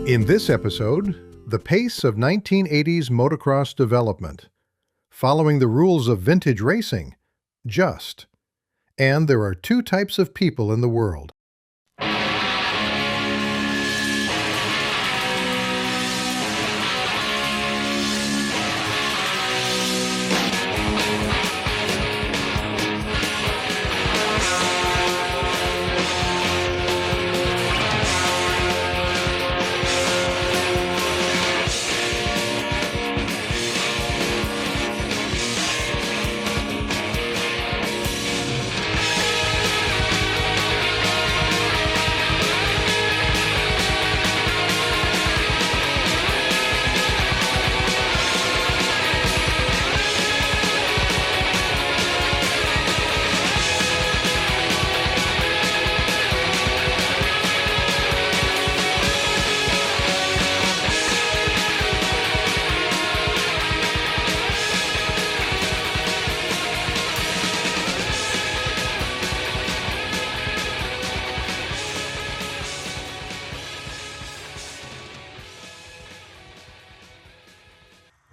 In this episode, the pace of 1980s motocross development, following the rules of vintage racing, just, and there are two types of people in the world.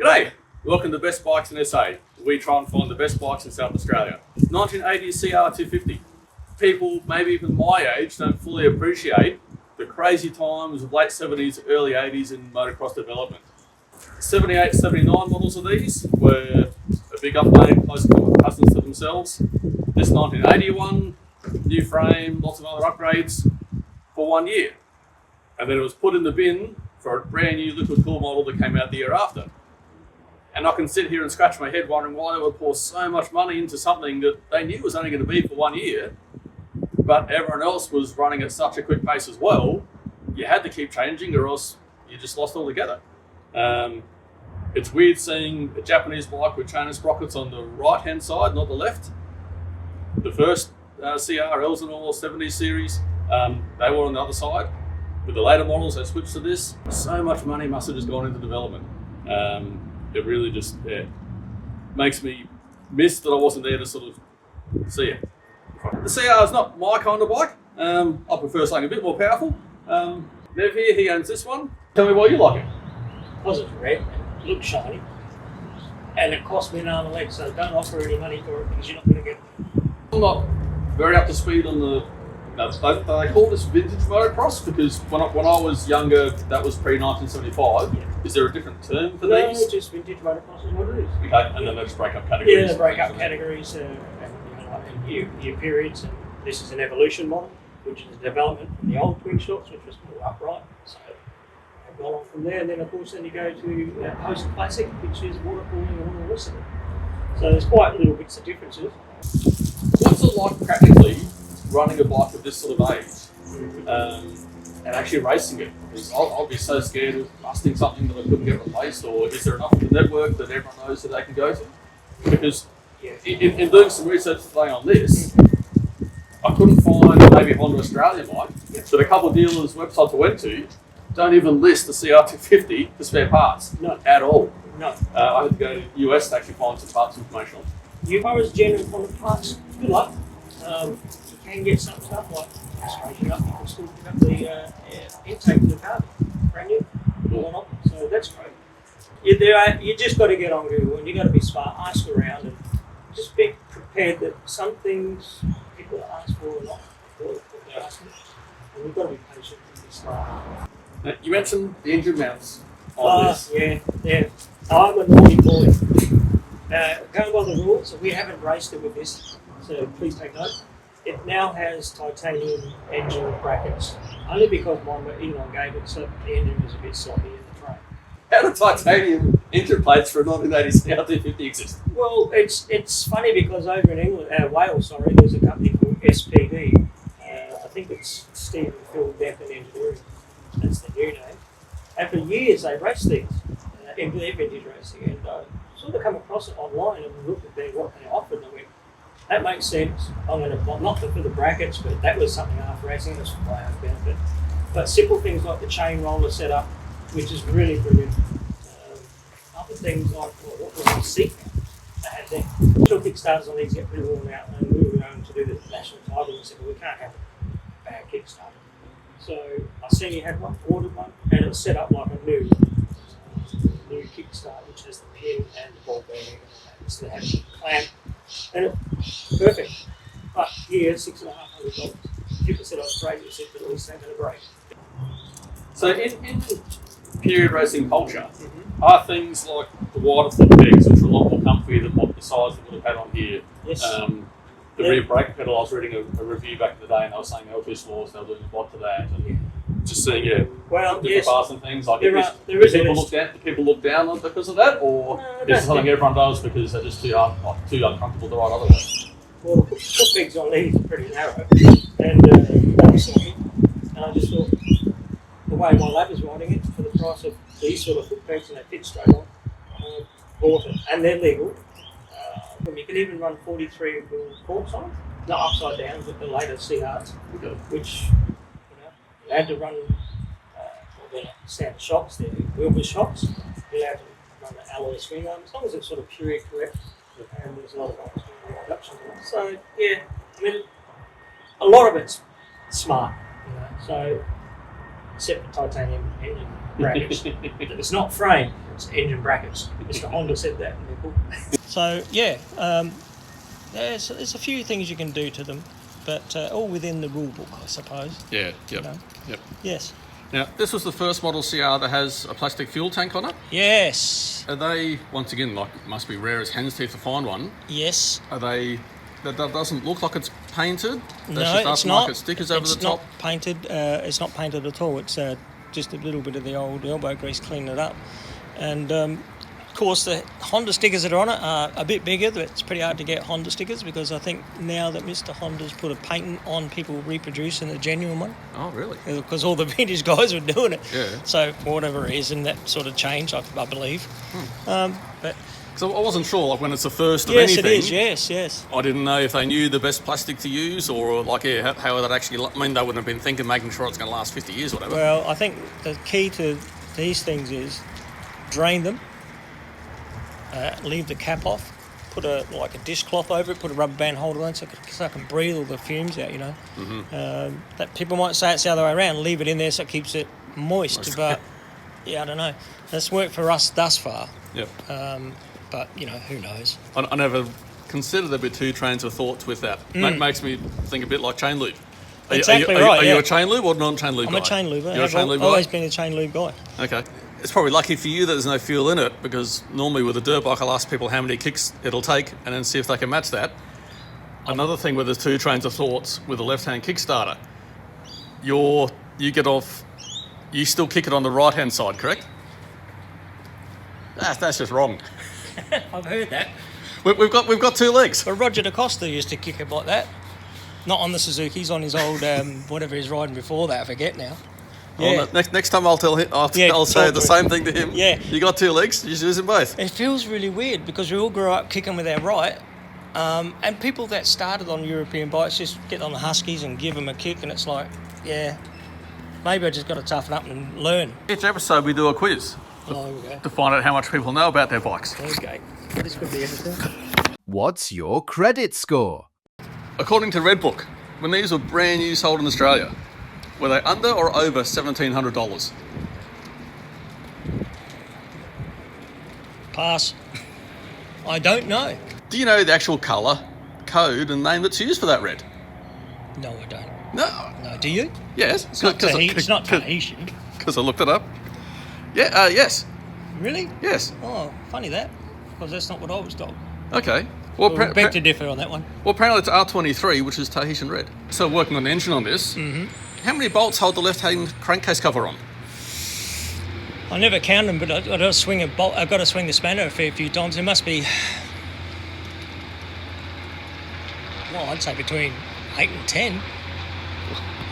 G'day! Welcome to Best Bikes in SA. We try and find the best bikes in South Australia. 1980s CR250. People, maybe even my age, don't fully appreciate the crazy times of late 70s, early 80s in motocross development. 78, 79 models of these were a big update, close cousins to themselves. This 1981, new frame, lots of other upgrades for 1 year. And then it was put in the bin for a brand new liquid cool model that came out the year after. And I can sit here and scratch my head wondering why they would pour so much money into something that they knew was only going to be for 1 year, but everyone else was running at such a quick pace as well. You had to keep changing or else you just lost altogether. It's weird seeing a Japanese bike with chain and sprockets on the right-hand side, not the left. The first CR Elsinore 70 series, they were on the other side. With the later models, they switched to this. So much money must have just gone into development. It really just makes me miss that I wasn't there to sort of see it. The CR is not my kind of bike. I prefer something a bit more powerful. Nev here, he owns this one. Tell me why you like it. Because it's red, it looks shiny, and it cost me an arm and a leg, so don't offer any money for it because you're not going to get it. I'm not very up to speed on the... They call this vintage motocross because when I was younger, that was pre-1975. Yeah. Is there a different term for no, these? No, just vintage motocross is what it is. Okay, and then they just break up categories. Yeah, they break up categories and year periods. And this is an evolution model, which is a development from the old twin shocks, which was more upright. So I've gone on from there, and then of course then you go to post classic, which is water cooling and all the rest of it. So there's quite little bits of differences. What's it like practically running a bike of this sort of age and actually racing it? Because I'll be so scared of busting something that I couldn't get replaced, or is there enough of the network that everyone knows that they can go to? Because in doing some research today on this, I couldn't find maybe Honda Australia might, but a couple of dealers' websites I went to don't even list the CR250 for spare parts. No. At all. No. I had to go to the US to actually find some parts information on it. You are as general Honda parts, good luck. You can get some stuff like scratching up, you can still pick up the intake of the car, brand new, all on, so that's great. You just got to get on Google and you got to be smart, ask around and just be prepared that some things people ask for are not what they're asking, and we've got to be patient and be smart. Now, you mentioned the engine mounts on this. Yeah. I'm a naughty boy. Going by the rules, we haven't raced it with this, so please take note. It now has titanium engine brackets, only because mine were elongated, so the engine was a bit sloppy in the frame. How do titanium engine plates for a 1980s CR250 exist? Well, it's funny because over in England, Wales, there's a company called SPD. I think it's Stephen Phil Depp and Engineering. That's the new name. And for years they raced these in their vintage racing, and sort of come across it online and looked at what they offered, and I went, that makes sense. I'm going to not for the brackets, but that was something after racing. That's why I benefit. But simple things like the chain roller setup, which is really brilliant. Other things like what was the seat they had there. Still kickstarters on these get pretty worn out, and we were going to do the national title and said, well, we can't have a bad kickstarter. So I seen he had one, ordered one, and it was set up like a new kickstart, which has the pin and the ball bearing and all that. So they had a clamp, and it perfect. But here, $6,500. People said I was crazy, said that at least they're going to break. So in period racing culture, are things like the wider foot pegs, which are a lot more comfy than what the size that would have had on here? Yes. The rear brake pedal, I was reading a review back in the day, and they were saying they were too small, so they were doing a mod to that. And just seeing, Well, different yes. bars and things. Like, There do is people look down on because of that, or No, is it something everyone does because they're just too uncomfortable to ride otherwise? Well, the foot pegs on these are pretty narrow, and obviously, and I just thought the way my lab is riding it for the price of these sort of foot pegs, and they fit straight on, bought it, and they're legal. You can even run 43 wheel forks on it, not upside down, but the later CRs, which you had to run. They're not standard shocks, they're wheelbase shocks. You're allowed to run the alloy swing arm as long as it's sort of period correct, and there's a lot of options. So yeah, I mean, a lot of it's smart, So except for titanium engine brackets, it's not frame, it's engine brackets. Mr. Honda said that in their book. So yeah, there's a few things you can do to them, but all within the rule book, I suppose. Yeah. Yep. Yep. Yes. Now, this was the first model CR that has a plastic fuel tank on it. Yes. Are they, once again, like, must be rare as hen's teeth to find one? Yes. Are they? That doesn't look like it's painted. No, just it's not. Stickers over the top. It's not painted. It's not painted at all. It's just a little bit of the old elbow grease cleaning it up, and of course the Honda stickers that are on it are a bit bigger. But it's pretty hard to get Honda stickers because I think now that Mr. Honda's put a patent on people reproducing a genuine one. Oh, really? Because all the vintage guys were doing it. Yeah. So for whatever reason, that sort of changed, I believe. But. So I wasn't sure, like, when it's the first of Yes, anything. it is. Yes. I didn't know if they knew the best plastic to use, or like, how that actually. I mean, they wouldn't have been thinking, making sure it's going to last 50 years, or whatever. Well, I think the key to these things is drain them, leave the cap off, put a dishcloth over it, put a rubber band holder on so I can breathe all the fumes out. That people might say it's the other way around. Leave it in there so it keeps it moist, but yeah, I don't know. That's worked for us thus far. Yep. But who knows? I never considered there'd be two trains of thoughts with that. That makes me think a bit like chain lube. Exactly right. Are yeah. you a chain lube or non-chain lube guy? I'm a chain luber. You're a chain lube guy? I've always been a chain lube guy. Okay. It's probably lucky for you that there's no fuel in it, because normally with a dirt bike I'll ask people how many kicks it'll take and then see if they can match that. Another thing where there's two trains of thoughts with a left-hand Kickstarter, you get off, you still kick it on the right-hand side, correct? That's just wrong. I've heard that. We've got two legs. But Roger DaCosta used to kick it like that. Not on the Suzuki's, on his old whatever he's riding before that. I forget now. Yeah. Well, next time I'll tell him. I'll say the same thing to him. Yeah. You got two legs. You should use them both. It feels really weird because we all grew up kicking with our right, and people that started on European bikes just get on the Huskies and give them a kick, and it's like, yeah, maybe I just got to toughen up and learn. Each episode we do a quiz. Oh, there we go. To find out how much people know about their bikes. Okay. This could be everything. What's your credit score? According to Redbook, when these were brand new sold in Australia, were they under or over $1,700? Pass. I don't know. Do you know the actual colour, code and name that's used for that red? No, I don't. No. No, do you? Yes. It's not Tahitian. Because I looked it up. Yeah, yes. Really? Yes. Oh, funny that. Because that's not what I was told. Okay. Well, We'll beg to differ on that one. Well, apparently it's R23, which is Tahitian red. So working on the engine on this, how many bolts hold the left-hand crankcase cover on? I never count them, but I've got to swing a bolt. I've got to swing the spanner a fair few times. There must be, well, I'd say between 8 and 10.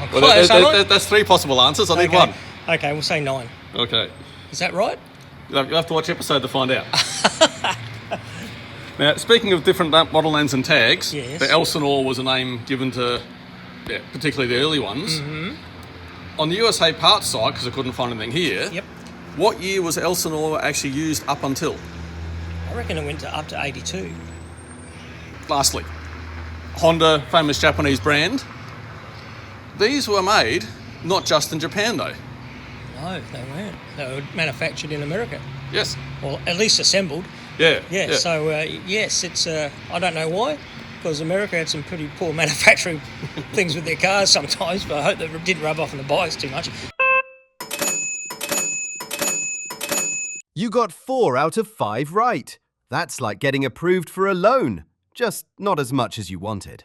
I'm Well, close, aren't I? that's three possible answers. I need one. Okay, we'll say 9. Okay. Is that right? You'll have to watch the episode to find out. Now, speaking of different model names and tags, Yes. the Elsinore was a name given to, particularly the early ones. On the USA parts side, because I couldn't find anything here, Yep. what year was Elsinore actually used up until? I reckon it went up to 82. Lastly, Honda, famous Japanese brand. These were made Not just in Japan though. No, they weren't. They were manufactured in America, Yes. or at least assembled. Yeah. Yeah. So yes, it's. I don't know why, because America had some pretty poor manufacturing things with their cars sometimes. But I hope that it didn't rub off on the bikes too much. You got 4 out of 5 right. That's like getting approved for a loan, just not as much as you wanted.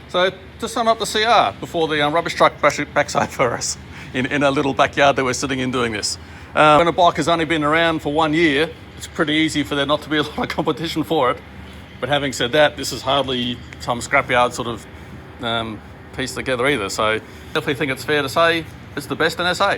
So to sum up the CR before the rubbish truck backs over us in a little backyard that we're sitting in doing this. When a bike has only been around for 1 year, it's pretty easy for there not to be a lot of competition for it. But having said that, this is hardly some scrapyard sort of piece together either. So definitely think it's fair to say it's the best in SA.